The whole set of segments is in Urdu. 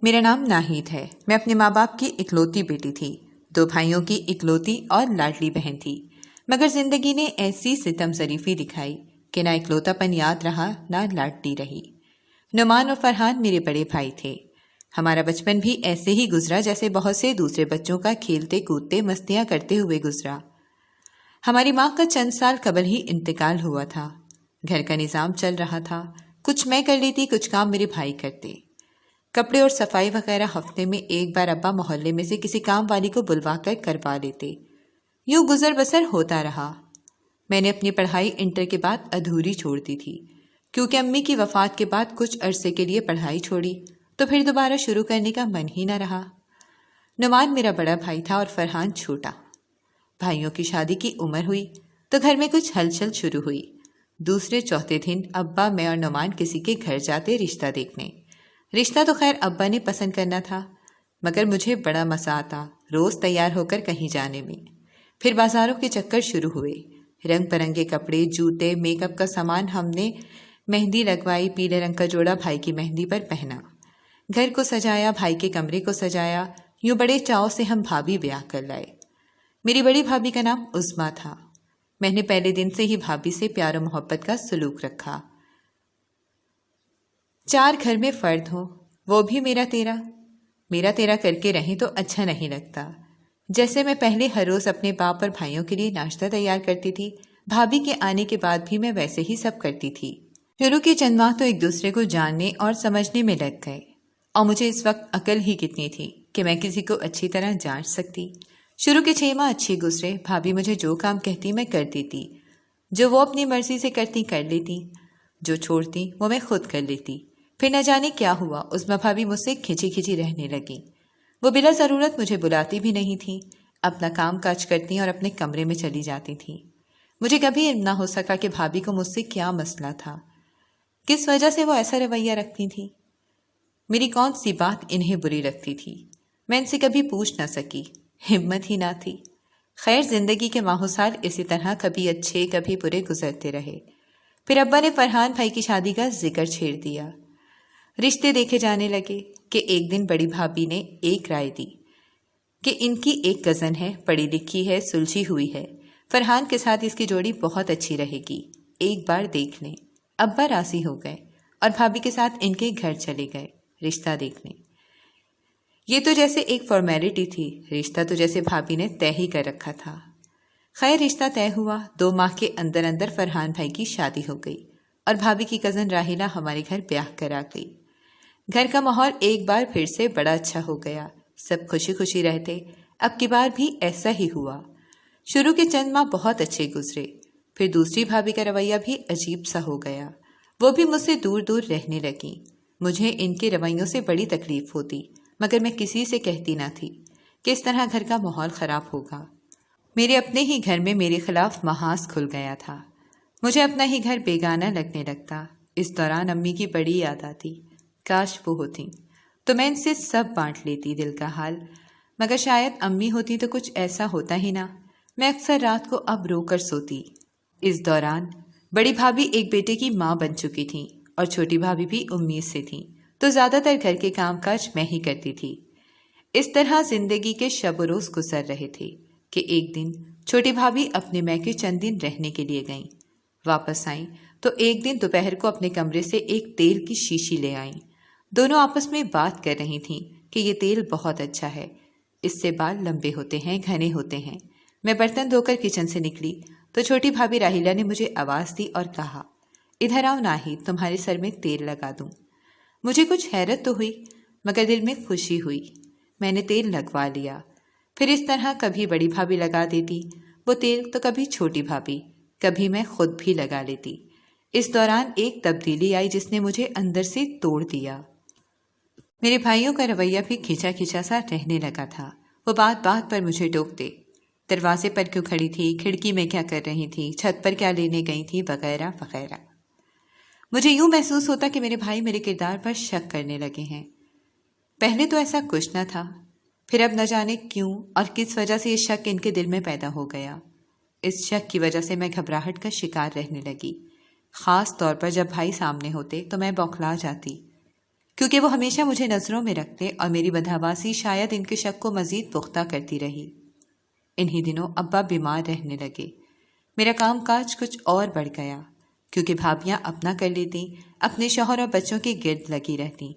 میرا نام ناہید ہے۔ میں اپنے ماں باپ کی اکلوتی بیٹی تھی، 2 بھائیوں کی اکلوتی اور لاڈلی بہن تھی، مگر زندگی نے ایسی ستم ظریفی دکھائی کہ نہ اکلوتا پن یاد رہا نہ لاڈلی رہی۔ نعمان اور فرحان میرے بڑے بھائی تھے۔ ہمارا بچپن بھی ایسے ہی گزرا جیسے بہت سے دوسرے بچوں کا کھیلتے کودتے مستیاں کرتے ہوئے گزرا۔ ہماری ماں کا چند سال قبل ہی انتقال ہوا تھا۔ گھر کا نظام چل رہا تھا، کچھ میں کر لیتی، کچھ کام میرے بھائی کرتے۔ کپڑے اور صفائی وغیرہ ہفتے میں ایک بار ابا محلے میں سے کسی کام والی کو بلوا کر کروا لیتے۔ یوں گزر بسر ہوتا رہا۔ میں نے اپنی پڑھائی انٹر کے بعد ادھوری چھوڑ دی تھی، کیونکہ امی کی وفات کے بعد کچھ عرصے کے لیے پڑھائی چھوڑی تو پھر دوبارہ شروع کرنے کا من ہی نہ رہا۔ نعمان میرا بڑا بھائی تھا اور فرحان چھوٹا۔ بھائیوں کی شادی کی عمر ہوئی تو گھر میں کچھ ہلچل شروع ہوئی۔ دوسرے چوتھے دن ابا، میں اور نعمان کسی کے گھر جاتے رشتہ دیکھنے۔ رشتہ تو خیر ابا نے پسند کرنا تھا، مگر مجھے بڑا مزہ آتا روز تیار ہو کر کہیں جانے میں۔ پھر بازاروں کے چکر شروع ہوئے، رنگ برنگے کپڑے، جوتے، میک اپ کا سامان۔ ہم نے مہندی لگوائی، پیلے رنگ کا جوڑا بھائی کی مہندی پر پہنا، گھر کو سجایا، بھائی کے کمرے کو سجایا۔ یوں بڑے چاؤ سے ہم بھابھی بیاہ کر لائے۔ میری بڑی بھابھی کا نام عظمیٰ تھا۔ میں نے پہلے دن سے ہی بھابھی سے پیار و محبت کا سلوک رکھا۔ 4 گھر میں فرد ہوں، وہ بھی میرا تیرا کر کے رہیں تو اچھا نہیں لگتا۔ جیسے میں پہلے ہر روز اپنے باپ اور بھائیوں کے لیے ناشتہ تیار کرتی تھی، بھابھی کے آنے کے بعد بھی میں ویسے ہی سب کرتی تھی۔ شروع کے چند ماہ تو ایک دوسرے کو جاننے اور سمجھنے میں لگ گئے، اور مجھے اس وقت عقل ہی کتنی تھی کہ میں کسی کو اچھی طرح جانچ سکتی۔ شروع کے 6 ماہ اچھے گزرے۔ بھابھی مجھے جو کام کہتی میں کر دیتی، جو وہ اپنی مرضی سے کرتی کر لیتی، جو چھوڑتی وہ میں خود کر لیتی۔ پھر نہ جانے کیا ہوا، عظمیٰ بھابھی مجھ سے کھچی کھچی رہنے لگی۔ وہ بلا ضرورت مجھے بلاتی بھی نہیں تھی، اپنا کام کاج کرتی اور اپنے کمرے میں چلی جاتی تھی۔ مجھے کبھی علم نہ ہو سکا کہ بھابھی کو مجھ سے کیا مسئلہ تھا، کس وجہ سے وہ ایسا رویہ رکھتی تھی، میری کون سی بات انہیں بری لگتی تھی۔ میں ان سے کبھی پوچھ نہ سکی، ہمت ہی نہ تھی۔ خیر، زندگی کے ماہ و سال اسی طرح کبھی اچھے کبھی برے گزرتے رہے۔ پھر ابا نے فرحان بھائی کی شادی کا ذکر چھیڑ دیا۔ رشتے دیکھے جانے لگے کہ ایک دن بڑی بھابھی نے ایک رائے دی کہ ان کی ایک کزن ہے، پڑھی لکھی ہے، سلجھی ہوئی ہے، فرحان کے ساتھ اس کی جوڑی بہت اچھی رہے گی، ایک بار دیکھ لیں۔ ابا راضی ہو گئے اور بھابھی کے ساتھ ان کے گھر چلے گئے رشتہ دیکھنے۔ یہ تو جیسے ایک فارمیلٹی تھی، رشتہ تو جیسے بھابھی نے طے ہی کر رکھا تھا۔ خیر، رشتہ طے ہوا، 2 ماہ کے اندر اندر فرحان بھائی کی شادی ہو گئی اور بھابھی کی کزن راحیلہ ہمارے گھر بیاہ کرا گئی۔ گھر کا ماحول ایک بار پھر سے بڑا اچھا ہو گیا، سب خوشی خوشی رہتے۔ اب کی بار بھی ایسا ہی ہوا۔ شروع کے چند ماہ بہت اچھے گزرے، پھر دوسری بھابھی کا رویہ بھی عجیب سا ہو گیا، وہ بھی مجھ سے دور دور رہنے لگی۔ مجھے ان کے رویوں سے بڑی تکلیف ہوتی، مگر میں کسی سے کہتی نہ تھی کہ اس طرح گھر کا ماحول خراب ہوگا۔ میرے اپنے ہی گھر میں میرے خلاف محاذ کھل گیا تھا، مجھے اپنا ہی گھر بیگانہ لگنے لگتا۔ اس دوران امی کی بڑی یاد آتی، کاش وہ ہوتی تو میں ان سے سب بانٹ لیتی دل کا حال، مگر شاید امی ہوتی تو کچھ ایسا ہوتا ہی نہ۔ میں اکثر رات کو اب رو کر سوتی۔ اس دوران بڑی بھابھی ایک بیٹے کی ماں بن چکی تھی اور چھوٹی بھابھی بھی امید سے تھی، تو زیادہ تر گھر کے کام کاج میں ہی کرتی تھی۔ اس طرح زندگی کے شب و روز گزر رہے تھے کہ ایک دن چھوٹی بھابھی اپنے میکے چند دن رہنے کے لیے گئیں۔ واپس آئیں تو ایک دن دوپہر کو اپنے کمرے سے ایک تیل کی شیشی لے آئیں۔ دونوں آپس میں بات کر رہی تھیں کہ یہ تیل بہت اچھا ہے، اس سے بال لمبے ہوتے ہیں، گھنے ہوتے ہیں۔ میں برتن دھو کر کچن سے نکلی تو چھوٹی بھابھی راحیلہ نے مجھے آواز دی اور کہا، ادھر آؤ ناہید، تمہارے سر میں تیل لگا دوں۔ مجھے کچھ حیرت تو ہوئی، مگر دل میں خوشی ہوئی۔ میں نے تیل لگوا لیا۔ پھر اس طرح کبھی بڑی بھابھی لگا دیتی وہ تیل، تو کبھی چھوٹی بھابھی، کبھی میں خود بھی لگا لیتی۔ اس دوران ایک تبدیلی آئی جس نے مجھے اندر سے توڑ دیا۔ میرے بھائیوں کا رویہ بھی کھینچا کھینچا سا رہنے لگا تھا۔ وہ بات بات پر مجھے ٹوکتے، دروازے پر کیوں کھڑی تھی، کھڑکی میں کیا کر رہی تھی، چھت پر کیا لینے گئی تھی، وغیرہ وغیرہ۔ مجھے یوں محسوس ہوتا کہ میرے بھائی میرے کردار پر شک کرنے لگے ہیں۔ پہلے تو ایسا کچھ نہ تھا، پھر اب نہ جانے کیوں اور کس وجہ سے یہ شک ان کے دل میں پیدا ہو گیا۔ اس شک کی وجہ سے میں گھبراہٹ کا شکار رہنے لگی، خاص طور پر جب بھائی سامنے ہوتے تو میں بوکھلا جاتی۔ کیونکہ وہ ہمیشہ مجھے نظروں میں رکھتے اور میری بدحواسی شاید ان کے شک کو مزید پختہ کرتی رہی۔ انہی دنوں ابا بیمار رہنے لگے۔ میرا کام کاج کچھ اور بڑھ گیا، کیونکہ بھابیاں اپنا کر لیتیں، اپنے شوہر اور بچوں کے گرد لگی رہتیں۔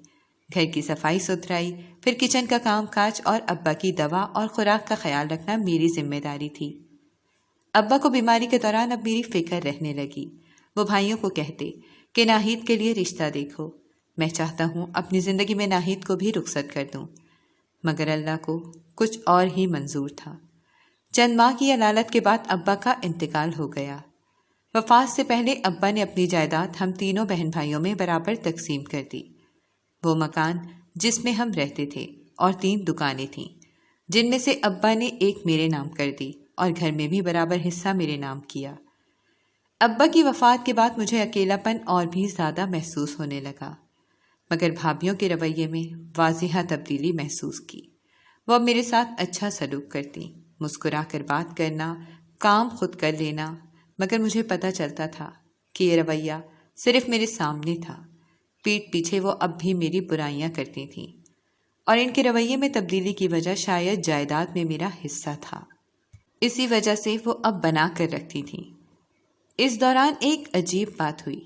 گھر کی صفائی ستھرائی، پھر کچن کا کام کاج اور ابا کی دوا اور خوراک کا خیال رکھنا میری ذمہ داری تھی۔ ابا کو بیماری کے دوران اب میری فکر رہنے لگی۔ وہ بھائیوں کو کہتے کہ ناہید کے لیے رشتہ دیکھو۔ میں چاہتا ہوں اپنی زندگی میں ناہید کو بھی رخصت کر دوں، مگر اللہ کو کچھ اور ہی منظور تھا۔ چند ماہ کی علالت کے بعد ابا کا انتقال ہو گیا۔ وفات سے پہلے ابا نے اپنی جائیداد ہم تینوں بہن بھائیوں میں برابر تقسیم کر دی۔ وہ مکان جس میں ہم رہتے تھے اور 3 دکانیں تھیں، جن میں سے ابا نے ایک میرے نام کر دی اور گھر میں بھی برابر حصہ میرے نام کیا۔ ابا کی وفات کے بعد مجھے اکیلا پن اور بھی زیادہ محسوس ہونے لگا، مگر بھابھیوں کے رویے میں واضح تبدیلی محسوس کی۔ وہ اب میرے ساتھ اچھا سلوک کرتی، مسکرا کر بات کرنا، کام خود کر لینا، مگر مجھے پتہ چلتا تھا کہ یہ رویہ صرف میرے سامنے تھا، پیٹھ پیچھے وہ اب بھی میری برائیاں کرتی تھیں، اور ان کے رویے میں تبدیلی کی وجہ شاید جائیداد میں میرا حصہ تھا۔ اسی وجہ سے وہ اب بنا کر رکھتی تھیں۔ اس دوران ایک عجیب بات ہوئی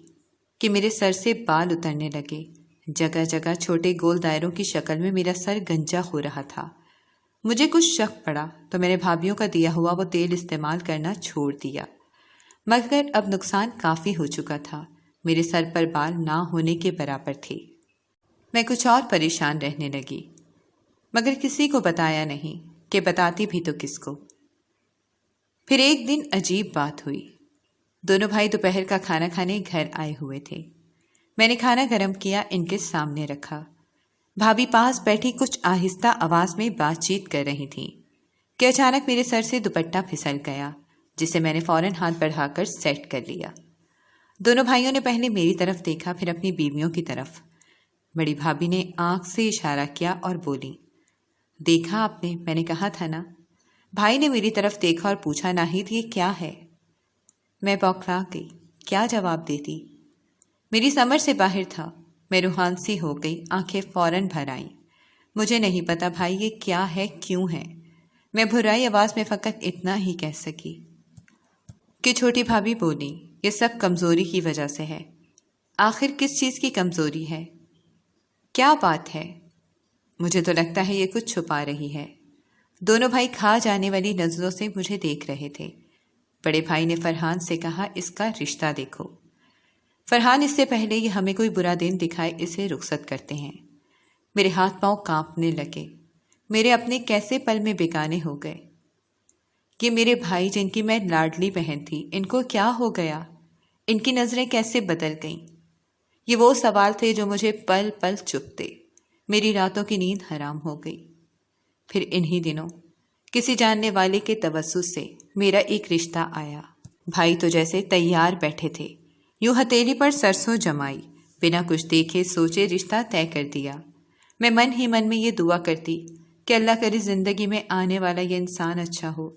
کہ میرے سر سے بال اترنے لگے۔ جگہ جگہ چھوٹے گول دائروں کی شکل میں میرا سر گنجا ہو رہا تھا۔ مجھے کچھ شک پڑا تو میں نے بھابھیوں کا دیا ہوا وہ تیل استعمال کرنا چھوڑ دیا، مگر اب نقصان کافی ہو چکا تھا۔ میرے سر پر بال نہ ہونے کے برابر تھے۔ میں کچھ اور پریشان رہنے لگی، مگر کسی کو بتایا نہیں کہ بتاتی بھی تو کس کو۔ پھر ایک دن عجیب بات ہوئی۔ دونوں بھائی دوپہر کا کھانا کھانے گھر آئے ہوئے تھے۔ میں نے کھانا گرم کیا، ان کے سامنے رکھا۔ بھابھی پاس بیٹھی کچھ آہستہ آواز میں بات چیت کر رہی تھیں کہ اچانک میرے سر سے دوپٹہ پھسل گیا، جسے میں نے فوراً ہاتھ بڑھا کر سیٹ کر لیا۔ دونوں بھائیوں نے پہلے میری طرف دیکھا، پھر اپنی بیویوں کی طرف۔ بڑی بھابھی نے آنکھ سے اشارہ کیا اور بولی، دیکھا آپ نے، میں نے کہا تھا نا۔ بھائی نے میری طرف دیکھا اور پوچھا، ناہید یہ کیا ہے؟ میں بوکھلا گئی، کیا جواب دیتی؟ میری سمجھ سے باہر تھا۔ میں روحان سی ہو گئی، آنکھیں فوراً بھر آئیں۔ مجھے نہیں پتا بھائی یہ کیا ہے، کیوں ہے؟ میں بھرائی آواز میں فقط اتنا ہی کہہ سکی کہ چھوٹی بھابھی بولی، یہ سب کمزوری کی وجہ سے ہے۔ آخر کس چیز کی کمزوری ہے؟ کیا بات ہے؟ مجھے تو لگتا ہے یہ کچھ چھپا رہی ہے۔ دونوں بھائی کھا جانے والی نظروں سے مجھے دیکھ رہے تھے۔ بڑے بھائی نے فرحان سے کہا، اس کا رشتہ دیکھو۔ فرحان اس سے پہلے یہ ہمیں کوئی برا دن دکھائے اسے رخصت کرتے ہیں۔ میرے ہاتھ پاؤں کانپنے لگے، میرے اپنے کیسے پل میں بیگانے ہو گئے۔ یہ میرے بھائی جن کی میں لاڈلی بہن تھی، ان کو کیا ہو گیا؟ ان کی نظریں کیسے بدل گئیں؟ یہ وہ سوال تھے جو مجھے پل پل چبھتے۔ میری راتوں کی نیند حرام ہو گئی۔ پھر انہی دنوں کسی جاننے والے کے توسط سے میرا ایک رشتہ آیا۔ بھائی تو جیسے تیار بیٹھے تھے، یوں ہتھیلی پر سرسوں جمائی، بنا کچھ دیکھے سوچے رشتہ طے کر دیا۔ میں من ہی من میں یہ دعا کرتی کہ اللہ کرے زندگی میں آنے والا یہ انسان اچھا ہو۔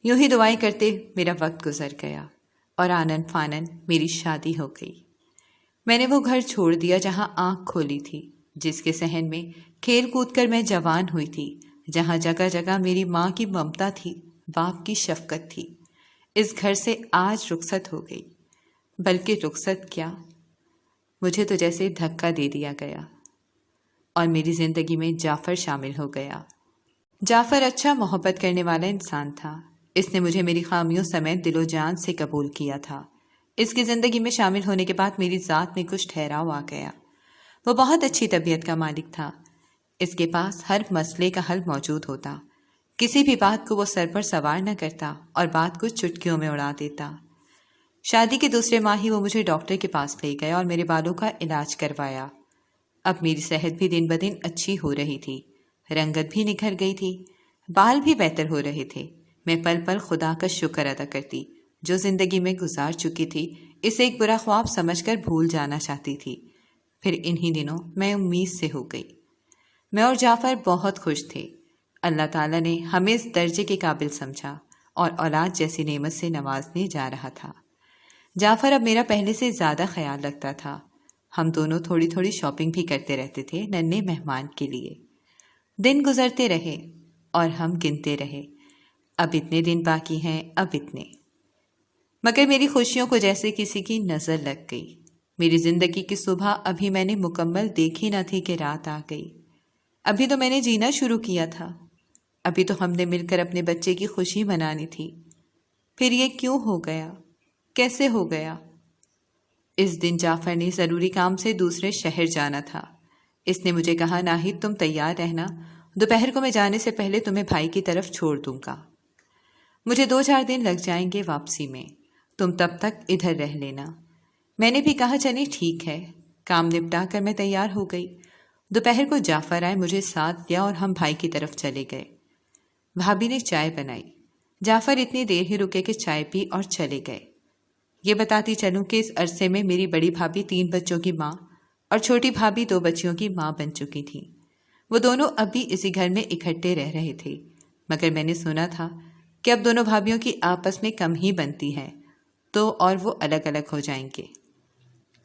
یوں ہی دعائیں کرتے میرا وقت گزر گیا اور آنن فانن میری شادی ہو گئی۔ میں نے وہ گھر چھوڑ دیا جہاں آنکھ کھولی تھی، جس کے صحن میں کھیل کود کر میں جوان ہوئی تھی، جہاں جگہ جگہ میری ماں کی ممتا تھی، باپ کی شفقت تھی۔ اس گھر سے آج رخصت ہو گئی، بلکہ رخصت کیا، مجھے تو جیسے دھکا دے دیا گیا، اور میری زندگی میں جعفر شامل ہو گیا۔ جعفر اچھا محبت کرنے والا انسان تھا۔ اس نے مجھے میری خامیوں سمیت دل و جان سے قبول کیا تھا۔ اس کی زندگی میں شامل ہونے کے بعد میری ذات میں کچھ ٹھہراؤ آ گیا۔ وہ بہت اچھی طبیعت کا مالک تھا۔ اس کے پاس ہر مسئلے کا حل موجود ہوتا۔ کسی بھی بات کو وہ سر پر سوار نہ کرتا اور بات کو چٹکیوں میں اڑا دیتا۔ شادی کے دوسرے ماہ ہی وہ مجھے ڈاکٹر کے پاس لے گیا اور میرے بالوں کا علاج کروایا۔ اب میری صحت بھی دن بدن اچھی ہو رہی تھی، رنگت بھی نکھر گئی تھی، بال بھی بہتر ہو رہے تھے۔ میں پل پل خدا کا شکر ادا کرتی، جو زندگی میں گزار چکی تھی، اسے ایک برا خواب سمجھ کر بھول جانا چاہتی تھی۔ پھر انہی دنوں میں امید سے ہو گئی۔ میں اور جعفر بہت خوش تھے۔ اللہ تعالیٰ نے ہمیں اس درجے کے قابل سمجھا اور اولاد جیسی نعمت سے نوازنے جا رہا تھا۔ جعفر اب میرا پہلے سے زیادہ خیال رکھتا تھا۔ ہم دونوں تھوڑی تھوڑی شاپنگ بھی کرتے رہتے تھے ننھے مہمان کے لیے۔ دن گزرتے رہے اور ہم گنتے رہے، اب اتنے دن باقی ہیں، اب اتنے۔ مگر میری خوشیوں کو جیسے کسی کی نظر لگ گئی۔ میری زندگی کی صبح ابھی میں نے مکمل دیکھی نہ تھی کہ رات آ گئی۔ ابھی تو میں نے جینا شروع کیا تھا، ابھی تو ہم نے مل کر اپنے بچے کی خوشی منانی تھی۔ پھر یہ کیوں ہو گیا؟ کیسے ہو گیا؟ اس دن جعفر نے ضروری کام سے دوسرے شہر جانا تھا۔ اس نے مجھے کہا، ناہید تم تیار رہنا، دوپہر کو میں جانے سے پہلے تمہیں بھائی کی طرف چھوڑ دوں گا۔ مجھے 2-4 دن لگ جائیں گے واپسی میں، تم تب تک ادھر رہ لینا۔ میں نے بھی کہا چلیے ٹھیک ہے۔ کام نپٹا کر میں تیار ہو گئی۔ دوپہر کو جعفر آئے، مجھے ساتھ دیا اور ہم بھائی کی طرف چلے گئے۔ بھابھی نے چائے بنائی۔ جعفر اتنی دیر ہی رکے کہ چائے پی اور چلے گئے۔ یہ بتاتی چلوں کہ اس عرصے میں میری بڑی بھابھی 3 بچوں کی ماں اور چھوٹی بھابھی 2 بچیوں کی ماں بن چکی تھی۔ وہ دونوں اب بھی اسی گھر میں اکٹھے رہ رہے تھے، مگر میں نے سنا تھا کہ اب دونوں بھابھیوں کی آپس میں کم ہی بنتی ہے تو اور وہ الگ الگ ہو جائیں گے۔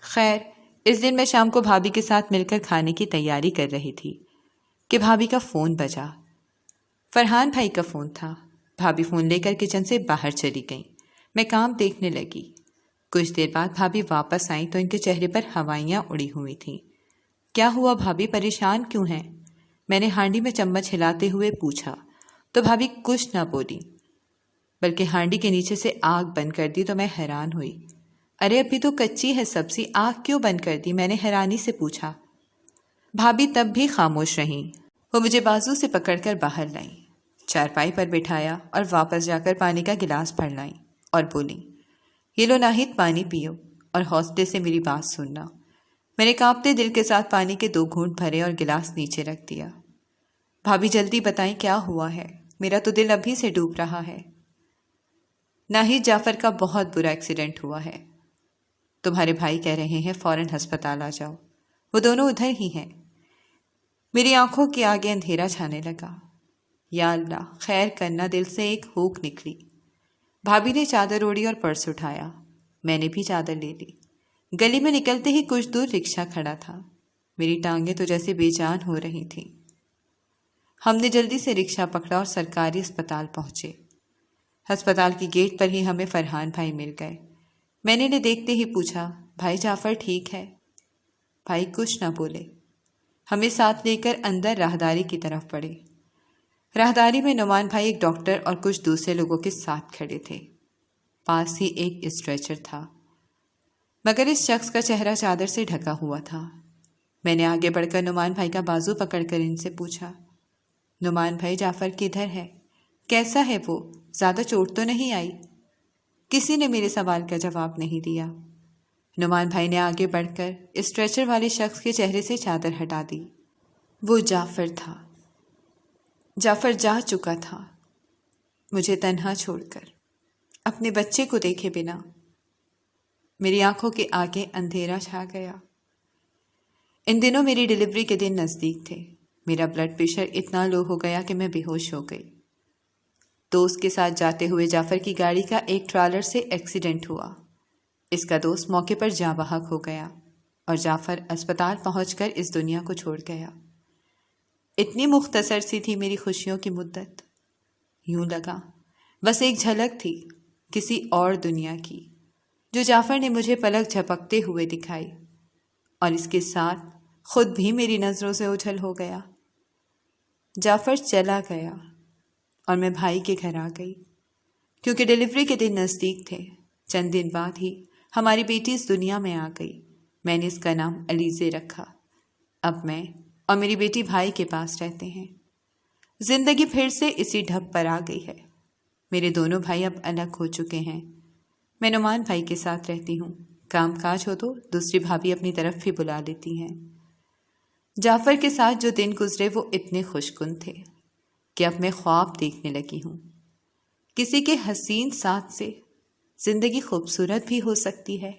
خیر، اس دن میں شام کو بھابھی کے ساتھ مل کر کھانے کی تیاری کر رہی تھی کہ بھابھی کا فون بجا۔ فرحان بھائی کا فون تھا۔ بھابھی فون لے کر کچن سے باہر چلی گئیں۔ میں کام دیکھنے لگی۔ کچھ دیر بعد بھابھی واپس آئیں تو ان کے چہرے پر ہوائیاں اڑی ہوئی تھیں۔ کیا ہوا بھابھی، پریشان کیوں ہیں؟ میں نے ہانڈی میں چمچ ہلاتے ہوئے پوچھا تو بھابھی کچھ نہ بولی، بلکہ ہانڈی کے نیچے سے آگ بند کر دی تو میں حیران ہوئی۔ ارے ابھی تو کچی ہے سبزی، آگ کیوں بند کر دی؟ میں نے حیرانی سے پوچھا۔ بھابھی تب بھی خاموش رہیں۔ وہ مجھے بازو سے پکڑ کر باہر لائیں، چارپائی پر بٹھایا اور واپس جا کر پانی کا گلاس بھر لائیں اور بولیں، یہ لو ناہید پانی پیو اور حوصلے سے میری بات سننا۔ میں نے کانپتے دل کے ساتھ پانی کے 2 گھونٹ بھرے اور گلاس نیچے رکھ دیا۔ بھابھی جلدی بتائیں کیا ہوا ہے، میرا تو دل ابھی سے ڈوب رہا ہے۔ ناہید، جعفر کا بہت برا ایکسیڈنٹ ہوا ہے، تمہارے بھائی کہہ رہے ہیں فوراً ہسپتال آ جاؤ، وہ دونوں ادھر ہی ہیں۔ میری آنکھوں کے آگے اندھیرا چھانے لگا۔ یا اللہ خیر کرنا، دل سے ایک ہوک نکلی۔ بھابھی نے چادر اوڑھی اور پرس اٹھایا، میں نے بھی چادر لے لی۔ گلی میں نکلتے ہی کچھ دور رکشہ کھڑا تھا، میری ٹانگیں تو جیسے بے جان ہو رہی تھیں۔ ہم نے جلدی سے رکشہ پکڑا اور سرکاری اسپتال پہنچے۔ ہسپتال کی گیٹ پر ہی ہمیں فرحان بھائی مل گئے۔ میں نے انہیں دیکھتے ہی پوچھا، بھائی جعفر ٹھیک ہے؟ بھائی کچھ نہ بولے۔ ہمیں ساتھ لے کر اندر راہداری کی طرف بڑھے۔ راہداری میں نعمان بھائی ایک ڈاکٹر اور کچھ دوسرے لوگوں کے ساتھ کھڑے تھے۔ پاس ہی ایک اسٹریچر تھا، مگر اس شخص کا چہرہ چادر سے ڈھکا ہوا تھا۔ میں نے آگے بڑھ کر نعمان بھائی کا بازو پکڑ کر ان سے پوچھا، نعمان بھائی جعفر کدھر ہے؟ کیسا ہے وہ؟ زیادہ چوٹ تو نہیں آئی؟ کسی نے میرے سوال کا جواب نہیں دیا۔ نعمان بھائی نے آگے بڑھ کر اسٹریچر والے شخص کے چہرے سے چادر ہٹا دی۔ وہ جعفر تھا۔ جعفر جا چکا تھا، مجھے تنہا چھوڑ کر، اپنے بچے کو دیکھے بنا۔ میری آنکھوں کے آگے اندھیرا چھا گیا۔ ان دنوں میری ڈیلیوری کے دن نزدیک تھے۔ میرا بلڈ پریشر اتنا لو ہو گیا کہ میں بے ہوش ہو گئی۔ دوست کے ساتھ جاتے ہوئے جعفر کی گاڑی کا ایک ٹرالر سے ایکسیڈنٹ ہوا۔ اس کا دوست موقع پر جاں بحق ہو گیا اور جعفر اسپتال پہنچ کر اس دنیا کو چھوڑ گیا۔ اتنی مختصر سی تھی میری خوشیوں کی مدت، یوں لگا بس ایک جھلک تھی کسی اور دنیا کی جو جعفر نے مجھے پلک جھپکتے ہوئے دکھائی، اور اس کے ساتھ خود بھی میری نظروں سے اوجھل ہو گیا۔ جعفر چلا گیا اور میں بھائی کے گھر آ گئی، کیونکہ ڈیلیوری کے دن نزدیک تھے۔ چند دن بعد ہی ہماری بیٹی اس دنیا میں آ گئی۔ میں نے اس کا نام علیزے رکھا۔ اب میں اور میری بیٹی بھائی کے پاس رہتے ہیں۔ زندگی پھر سے اسی ڈھب پر آ گئی ہے۔ میرے دونوں بھائی اب الگ ہو چکے ہیں۔ میں نعمان بھائی کے ساتھ رہتی ہوں، کام کاج ہو تو دوسری بھابھی اپنی طرف بھی بلا لیتی ہیں۔ جعفر کے ساتھ جو دن گزرے وہ اتنے خوشگن تھے کہ اب میں خواب دیکھنے لگی ہوں۔ کسی کے حسین ساتھ سے زندگی خوبصورت بھی ہو سکتی ہے۔